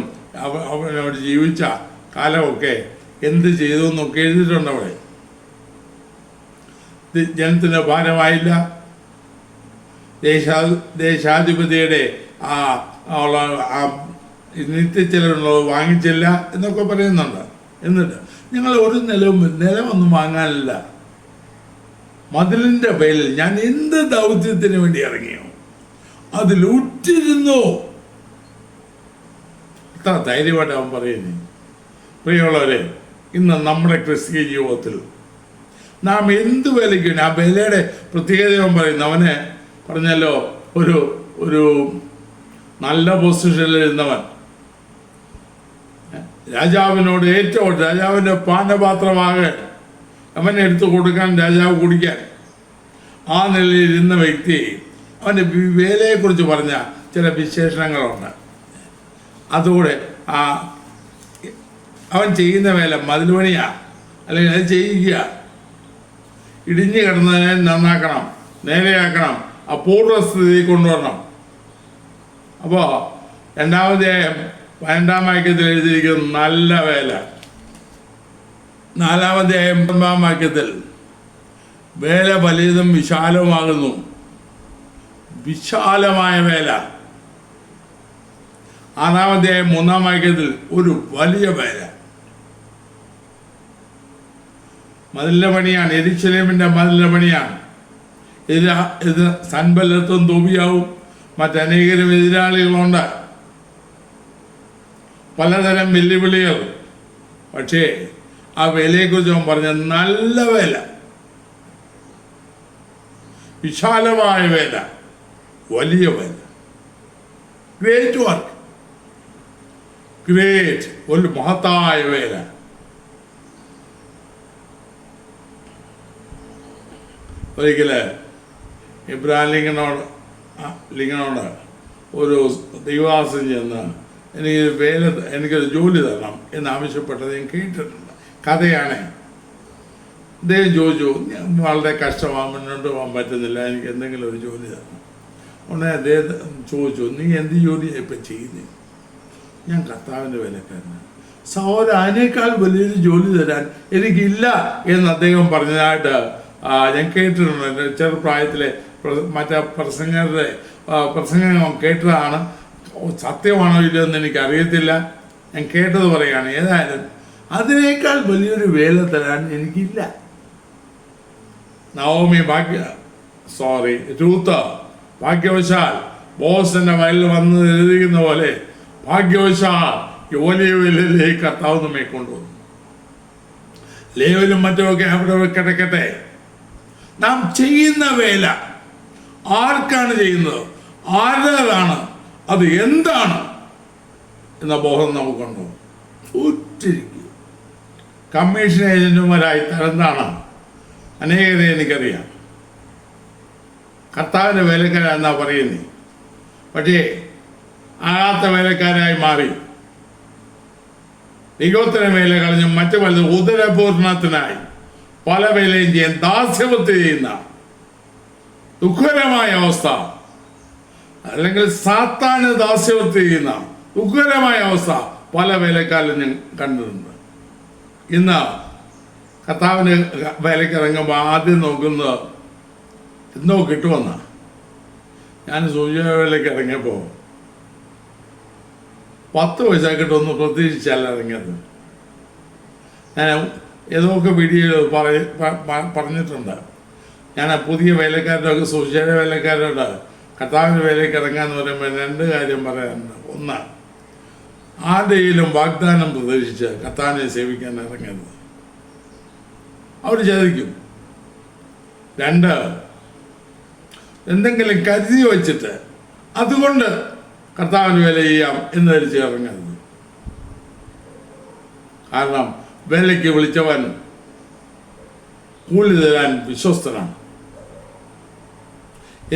അവനോട് ജീവിച്ച കാലമൊക്കെ എന്ത് ചെയ്തു എന്നൊക്കെ എഴുതിയിട്ടുണ്ട് അവിടെ. ജനത്തിന് ഭാരമായില്ല. ദേശാധിപതിയുടെ നിത്യച്ചെലവുള്ളത് വാങ്ങിച്ചില്ല എന്നൊക്കെ പറയുന്നുണ്ട്. എന്നിട്ട് ഞങ്ങൾ ഒരു നിലമൊന്നും വാങ്ങാനില്ല. മതിലിൻ്റെ പേരിൽ ഞാൻ എന്ത് ദൗത്യത്തിന് വേണ്ടി ഇറങ്ങിയോ അതിൽ ഉറ്റിരുന്നു. എത്ര ധൈര്യമായിട്ട് അവൻ പറയുന്നു. പ്രിയമുള്ളവരെ, ഇന്ന് നമ്മുടെ ക്രിസ്തീയ ജീവിതത്തിൽ നാം എന്ത് വിലയ്ക്കും, ആ വിലയുടെ പ്രത്യേകത അവൻ പറയുന്നു. അവനെ പറഞ്ഞല്ലോ, ഒരു നല്ല പൊസിഷനിൽ ഇരുന്നവൻ, രാജാവിനോട് ഏറ്റവും രാജാവിൻ്റെ പാനപാത്രമാകാൻ അവനെ എടുത്തു കൊടുക്കാൻ, രാജാവ് കുടിക്കാൻ, ആ നിലയിൽ ഇരുന്ന വ്യക്തി അവൻ്റെ വേലയെക്കുറിച്ച് പറഞ്ഞ ചില വിശേഷണങ്ങളുണ്ട്. അതുകൂടെ അവൻ ചെയ്യുന്ന വേല മതിൽ പണിയാ, അല്ലെങ്കിൽ അത് ചെയ്യിക്കുക, ഇടിഞ്ഞു കിടന്നതിനെ നന്നാക്കണം, നേരെയാക്കണം, അപൂർവസ്ഥിതി കൊണ്ടുവരണം. അപ്പോൾ 2-ാം അധ്യായം 12-ാം വാക്യത്തിൽ എഴുതിയിരിക്കുന്ന നല്ല വേല. 4-ാം അധ്യായം 9-ാം വാക്യത്തിൽ വേല വലിയതും വിശാലവുമാകുന്നു. വിശാലമായ വേല. 6-ാം അധ്യായം 3-ാം വാക്യത്തിൽ ഒരു വലിയ വേല. മതിലിൻ്റെ പണിയാണ്, യെരൂശലേമിൻ്റെ മതിലിൻ്റെ പണിയാണ്. സൻബല്ലത്തും തോബിയാവും മറ്റനേകരും എതിരാളികളുണ്ട്, പലതരം വെല്ലുവിളികൾ. പക്ഷേ ആ വിലയെക്കുറിച്ച് അവൻ പറഞ്ഞ നല്ല വില, വിശാലമായ വേല, വലിയ വേല, ഗ്രേറ്റ് വർക്ക്, ഗ്രേറ്റ്, ഒരു മഹത്തായ വേല. ഒരിക്കല് ഇബ്രാഹിം ലിങ്കനോട് ഒരു ദൈവദാസൻ ചെന്ന് എനിക്കൊരു ജോലി തരണം എന്ന് ആവശ്യപ്പെട്ടത് ഞാൻ കേട്ടിട്ടുണ്ട്. കഥയാണ്. അദ്ദേഹം ചോദിച്ചു, വളരെ കഷ്ടമാണ്, മുന്നോട്ട് പോകാൻ പറ്റുന്നില്ല, എനിക്ക് എന്തെങ്കിലും ഒരു ജോലി തരണം. ഉടനെ അദ്ദേഹം ചോദിച്ചു, നീ എന്ത് ജോലിയാണ് ഇപ്പം ചെയ്യുന്നത്? ഞാൻ കർത്താവിൻ്റെ വേലക്കാരനാണ്. സഹോദരൻ, അതിനേക്കാൾ വലിയൊരു ജോലി തരാൻ എനിക്കില്ല എന്ന് അദ്ദേഹം പറഞ്ഞതായിട്ട് ഞാൻ കേട്ടിട്ടുണ്ട്. എൻ്റെ ചെറുപ്രായത്തിലെ മറ്റേ പ്രസംഗം കേട്ടതാണ്. സത്യമാണോ ഇല്ലയോ എന്ന് എനിക്കറിയത്തില്ല, ഞാൻ കേട്ടത് പറയുകയാണ്. ഏതായാലും അതിനേക്കാൾ വലിയൊരു വേല തരാൻ എനിക്കില്ല. രൂത്ത് ഭാഗ്യവശാൽ ബോസിന്റെ വയലിൽ വന്ന് എഴുതിക്കുന്ന പോലെ ഭാഗ്യവശാൽ വലിയ വേലയിലേക്ക് കർത്താവ് നമ്മെ കൊണ്ടുവന്നു. ലേവലും മറ്റുമൊക്കെ അവിടെ കിടക്കട്ടെ. നാം ചെയ്യുന്ന വേല ആർക്കാണ് ചെയ്യുന്നത്, ആരുടേതാണ്, അത് എന്താണ് എന്ന ബോധം നമുക്കുണ്ടോ? ഒത്തിരിക്കും. കമ്മീഷൻ ഏജന്റുമാരായി തരംതാണ് അനേകരെ എനിക്കറിയാം. കർത്താവിൻ്റെ വേലക്കാരെന്നാ പറയുന്നത്, പക്ഷേ ആകാത്ത വേലക്കാരായി മാറി ദൈവത്തിന് വേല കളഞ്ഞ് മറ്റു പലതും ഉദരപൂർണത്തിനായി പല വേലയും ചെയ്യാൻ ദാസ്യവൃത്തി ചെയ്യുന്ന ദുഃഖകരമായ അവസ്ഥ, അല്ലെങ്കിൽ സാത്താന് ദാസ്യവൃത്തി ചെയ്യുന്ന ദുഃഖകരമായ അവസ്ഥ പല വേലക്കാരിലും ഞാൻ കണ്ടിട്ടുണ്ട്. ഇന്ന് കർത്താവിന് വേലയ്ക്ക് ഇറങ്ങുമ്പോൾ ആദ്യം നോക്കുന്നത് എന്തോ കിട്ടുമെന്ന. ഞാൻ സൂചന വേലയ്ക്ക് ഇറങ്ങിയപ്പോൾ 10 പൈസ കിട്ടുമെന്ന് പ്രതീക്ഷിച്ചല്ല ഇറങ്ങിയത്. ഞാൻ ഏതൊക്കെ വീഡിയോയിൽ പറഞ്ഞിട്ടുണ്ട്. ഞാൻ പുതിയ വേലക്കാരുടെ സൂചന വേലക്കാരോട് കർത്താവിൻ്റെ വേലയ്ക്ക് ഇറങ്ങാന്ന് പറയുമ്പോൾ 2 കാര്യം പറയാനുണ്ട്. ഒന്ന്, ആരുടെയിലും വാഗ്ദാനം പ്രതീക്ഷിച്ച് കർത്താവിനെ സേവിക്കാൻ ഇറങ്ങരുത്, അവർ ചതിക്കും. 2, എന്തെങ്കിലും കരുതി വച്ചിട്ട് അതുകൊണ്ട് കർത്താവിന് വേല ചെയ്യാം എന്ന് ധരിച്ച് ഇറങ്ങരുത്. കാരണം വേലയ്ക്ക് വിളിച്ചവൻ കൂലി തരാൻ വിശ്വസ്തനാണ്.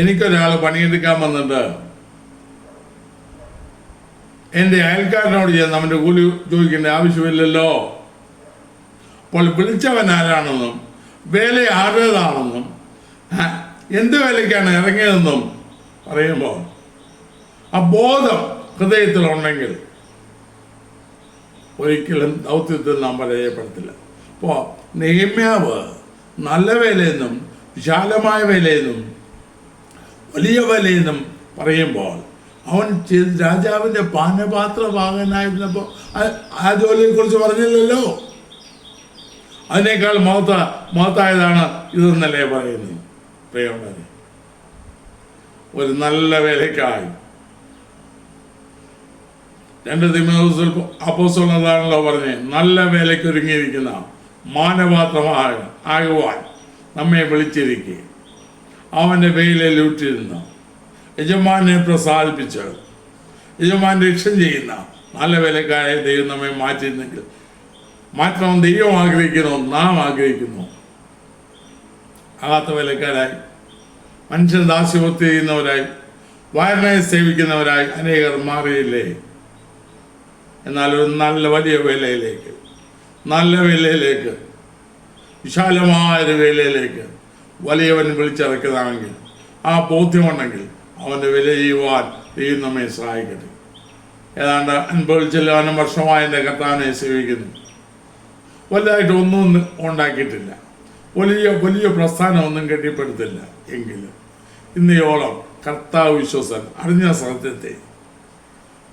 എനിക്കൊരാൾ പണിയെടുക്കാൻ വന്നിട്ട് എൻ്റെ അയൽക്കാരനോട് ചെന്ന് അവൻ്റെ കൂലി ചോദിക്കേണ്ട ആവശ്യമില്ലല്ലോ. അപ്പോൾ വിളിച്ചവൻ ആരാണെന്നും വേല ആരുടേതാണെന്നും എന്ത് വേലയ്ക്കാണ് ഇറങ്ങിയതെന്നും പറയുമ്പോൾ ആ ബോധം ഹൃദയത്തിലുണ്ടെങ്കിൽ ഒരിക്കലും ദൗത്യത്തിൽ നാം പരാജയപ്പെടത്തില്ല. അപ്പോൾ നെഹെമ്യാവ് നല്ല വേലയെന്നും വിശാലമായ വേലയെന്നും വലിയ വേലയെന്നും പറയുമ്പോൾ അവൻ രാജാവിൻ്റെ പാനപാത്രഭാഗനായിരുന്നപ്പോൾ ആ ജോലിയെക്കുറിച്ച് പറഞ്ഞില്ലല്ലോ. അതിനേക്കാൾ മഹത്തായതാണ് ഇതെന്നല്ലേ പറയുന്നത്. പ്രിയമുള്ളവരെ, ഒരു നല്ല വേലയ്ക്കായി 2 തിമോഥെയോസിൽ അപ്പോസ്തലനാണല്ലോ പറഞ്ഞേ, നല്ല വേലയ്ക്ക് ഒരുങ്ങിയിരിക്കുന്ന മാനപാത്രമാകുവാൻ നമ്മെ വിളിച്ചിരിക്കുക. അവൻ്റെ വെയിലിൽ ഉറ്റിരുന്ന് യജമാനെ പ്രസാദിപ്പിച്ച് യജമാൻ രക്ഷ ചെയ്യുന്ന നല്ല വേലക്കാരെ ദൈവം നമ്മെ മാറ്റിയിരുന്നെങ്കിൽ മാറ്റണം ദൈവം ആഗ്രഹിക്കുന്നു, നാം ആഗ്രഹിക്കുന്നു. ആകാത്ത വേലക്കാരായി, മനുഷ്യൻ ദാസ്യവൃത്തി ചെയ്യുന്നവരായി, വയറിനെ സേവിക്കുന്നവരായി അനേകർ മാറിയില്ലേ? എന്നാൽ ഒരു നല്ല വലിയ വേലയിലേക്ക്, നല്ല വേലയിലേക്ക്, വിശാലമായൊരു വേലയിലേക്ക് വലിയവൻ വിളിച്ചിറക്കുന്നതാണെങ്കിൽ, ആ ബോധ്യമുണ്ടെങ്കിൽ അവൻ്റെ വില ചെയ്യുവാൻ ദൈവം നമ്മെ സഹായിക്കട്ടെ. ഏതാണ്ട് 50 വർഷമായി എൻ്റെ കർത്താവിനെ സേവിക്കുന്നു. വലുതായിട്ട് ഒന്നും ഉണ്ടാക്കിയിട്ടില്ല, വലിയ പ്രസ്ഥാനമൊന്നും കെട്ടിപ്പടുത്തില്ല. എങ്കിലും ഇന്നയോളം കർത്താവ് വിശ്വസൻ അറിഞ്ഞ സത്യത്തെ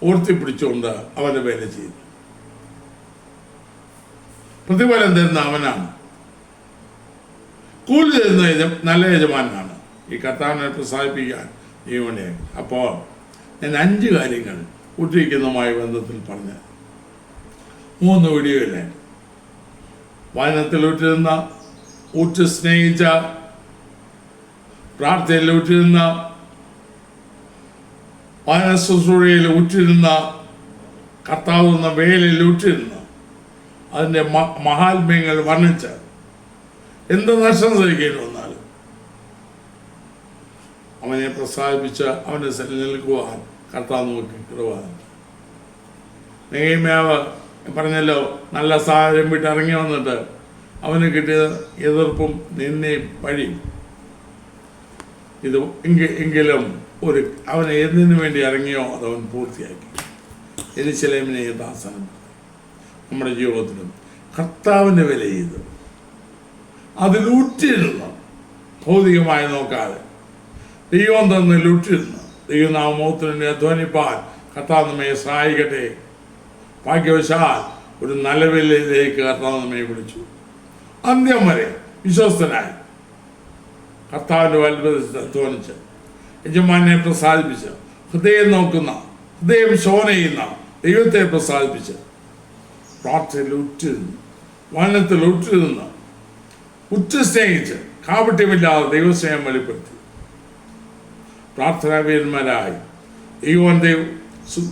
ഓർത്തിപ്പിടിച്ചുകൊണ്ട് അവൻ്റെ വേല ചെയ്തു. പ്രതിഫലം തരുന്ന അവനാണ്, കൂലി തരുന്ന നല്ല യജമാനാണ്. ഈ കർത്താവിനെ പ്രസാദിപ്പിക്കാൻ ദൈവനെ. അപ്പോൾ ഞാൻ 5 കാര്യങ്ങൾ ഉറ്റിരിക്കുന്നതുമായി ബന്ധത്തിൽ പറഞ്ഞ് 3 വീഡിയോയിലെ വചനത്തിൽ ഉറ്റിരുന്ന, ഉറ്റ് സ്നേഹിച്ച, പ്രാർത്ഥനയിൽ ഉറ്റിരുന്ന, വചന ശുശ്രൂഷയിൽ ഉറ്റിരുന്ന, കർത്താവ് എന്ന വേലയിൽ ഉറ്റിരുന്ന, അതിൻ്റെ മഹാത്മ്യങ്ങൾ വർണ്ണിച്ച് എന്ത് നഷ്ടം സഹിക്കേണ്ടി വന്നാലും അവനെ പ്രസാദിപ്പിച്ച് അവൻ്റെ സ്ഥലം നിൽക്കുവാൻ കർത്താവ് നോക്കി കൃപ. നെഹെമ്യാവ് പറഞ്ഞല്ലോ, നല്ല സാഹചര്യം വിട്ട് ഇറങ്ങി വന്നിട്ട് അവന് കിട്ടിയ എതിർപ്പും നിന്നെയും പഴിയും. ഇത് എങ്കിലും അവൻ എന്തിനു വേണ്ടി ഇറങ്ങിയോ അതവൻ പൂർത്തിയാക്കി. യെരൂശലേമിനെ യഥാസ്ഥാനം. നമ്മുടെ ജീവിതത്തിലും കർത്താവിൻ്റെ വില ചെയ്തു അതിലൂറ്റിരുന്നു, ഭൗതികമായി നോക്കാതെ ദൈവം തന്നിലൂറ്റിരുന്നു. ദൈവനാമത്തിന് അധ്വാനിപ്പാൻ കർത്താവ് നമ്മെ സഹായിക്കട്ടെ. ഭാഗ്യവശാൽ ഒരു നല്ല വിലയിലേക്ക് കർത്താവ് നമ്മെ വിളിച്ചു. അന്ത്യം വരെ വിശ്വസ്തനായി കർത്താവിൻ്റെ വലുപ്പത്തിൽ അധ്വാനിച്ച് യജമാനെ പ്രസാദിപ്പിച്ച് ഹൃദയം നോക്കുന്ന, ഹൃദയം ശോധന ചെയ്യുന്ന ദൈവത്തെ പ്രസാദിപ്പിച്ച് പ്രാർത്ഥനയിൽ ഉറ്റിരുന്നു, വചനത്തിൽ ഉറ്റിരുന്ന്, ഉറ്റ സ്നേഹിച്ച് കാപട്യമില്ലാതെ ദൈവസ്നേഹം വെളിപ്പെടുത്തി പ്രാർത്ഥനാവീരന്മാരായി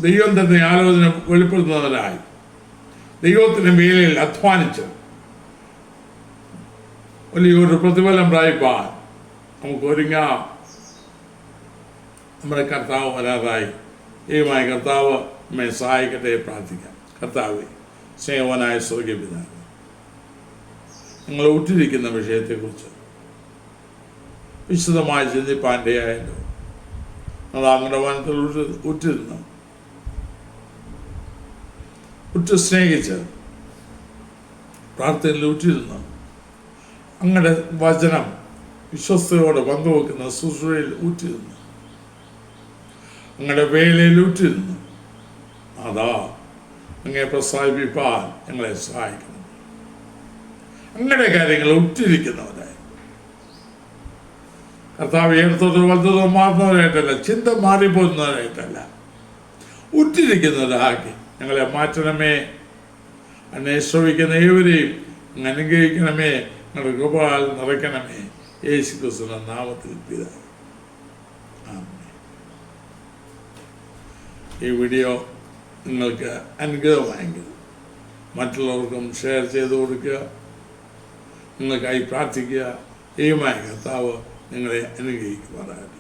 ദൈവം തന്നെ ആലോചന വെളിപ്പെടുത്തുന്നവരായി ദൈവത്തിൻ്റെ വേലയിൽ അധ്വാനിച്ച് വലിയൊരു പ്രതിഫലം പ്രാപിപ്പാൻ നമുക്ക് ഒരുങ്ങാം. നമ്മുടെ കർത്താവ് വരാതായി ദൈവമായ കർത്താവ് നമ്മെ സഹായിക്കട്ടെ. പ്രാർത്ഥിക്കാം. കർത്താവേ, സ്നേഹവാനായ സ്വർഗീയ പിതാവേ, നിങ്ങൾ ഉറ്റിരിക്കുന്ന വിഷയത്തെക്കുറിച്ച് വിശദമായി ചിന്തിപ്പാൻ്റെയായല്ലോ. അത് അങ്ങയുടെ വനത്തിൽ ഉറ്റിരുന്നു, ഉറ്റ സ്നേഹിച്ച് പ്രാർത്ഥനയിൽ ഉറ്റിരുന്നു, അങ്ങയുടെ വചനം വിശ്വസ്തയോടെ പങ്കുവെക്കുന്ന ശുശ്രൂഷയിൽ ഉറ്റിരുന്നു, അങ്ങയുടെ വേലയിൽ ഉറ്റിരുന്നു. അതാ അങ്ങയെ പ്രസാദിപ്പിപ്പാൻ ഞങ്ങളെ സഹായിക്കണം. അങ്ങയുടെ കാര്യങ്ങൾ ഉറ്റിരിക്കുന്നവരായി കർത്താവ് ഇടത്തോട്ടോ വലത്തോട്ടോ മാറുന്നവരായിട്ടല്ല, ചിന്ത മാറിപ്പോകുന്നവരായിട്ടല്ല, ഉറ്റിരിക്കുന്നവരാക്കി ഞങ്ങളെ മാറ്റണമേ. എന്നെ ശ്രമിക്കുന്ന ഏവരെയും അങ്ങ് അനുഗ്രഹിക്കണമേ. ഞങ്ങളുടെ കൃപയാൽ നിറയ്ക്കണമേ. യേശു ക്രിസ്തുവിന്റെ നാമത്തിൽ പിതാവേ, ആമേൻ. ഈ വീഡിയോ നിങ്ങൾക്ക് അനുഗ്രഹമായെങ്കിൽ മറ്റുള്ളവർക്കും ഷെയർ ചെയ്ത് കൊടുക്കുക. നിങ്ങൾക്കായി പ്രാർത്ഥിക്കുക. ദൈവമായ കർത്താവ് നിങ്ങളെ അനുഗ്രഹിക്കുമാറാകട്ടെ.